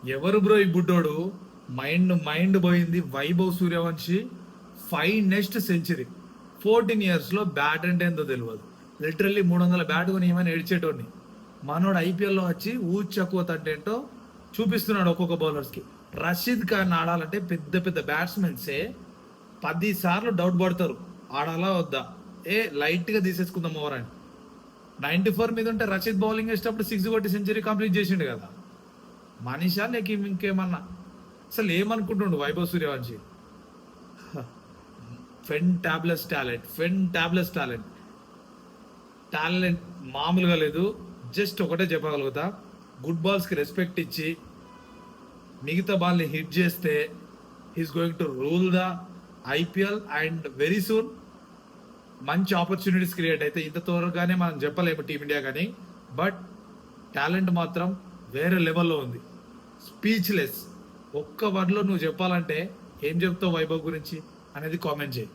ఎవరు బ్రో ఈ బుడ్డోడు? మైండ్ మైండ్ పోయింది. Vaibhav Suryavanshi 5 next century. 14 yearsలో బ్యాట్ అంటే ఏందో తెలియదు. లిటరల్లీ 300 బ్యాట్ కొని ఏమైనా ఏడ్చేటోడిని. మనోడు ఐపీఎల్లో వచ్చి ఊచక్కువ ఏంటో చూపిస్తున్నాడు ఒక్కొక్క బౌలర్స్కి. రషీద్ ఖాన్ ఆడాలంటే పెద్ద పెద్ద బ్యాట్స్మెన్సే 10 సార్లు డౌట్ పడతారు, ఆడాలా వద్దా, లైట్గా తీసేసుకుందాం ఓవర్ అని. 94 మీద ఉంటే రషీద్ బౌలింగ్ వేసేటప్పుడు 6 కొట్టి సెంచరీ కంప్లీట్ చేసిండు కదా. మనీషా లేక ఇంకేమన్నా? అసలు ఏమనుకుంటుండు వైభవ్ సూర్యవంశి? ఫెంటాబ్లస్ టాలెంట్ మామూలుగా లేదు. జస్ట్ ఒకటే చెప్పగలుగుతా, గుడ్ బాల్స్కి రెస్పెక్ట్ ఇచ్చి మిగతా బాల్ని హిట్ చేస్తే he's going to rule the IPL. And very soon మంచి ఆపర్చునిటీస్ క్రియేట్ అయితే ఇంత త్వరగానే మనం చెప్పలేము టీమిండియా కానీ, బట్ టాలెంట్ మాత్రం వేరే లెవెల్లో ఉంది. స్పీచ్లెస్. ఒక్క వర్డ్లో నువ్వు చెప్పాలంటే ఏం చెప్తావు వైభవ్ గురించి అనేది కామెంట్ చేయి.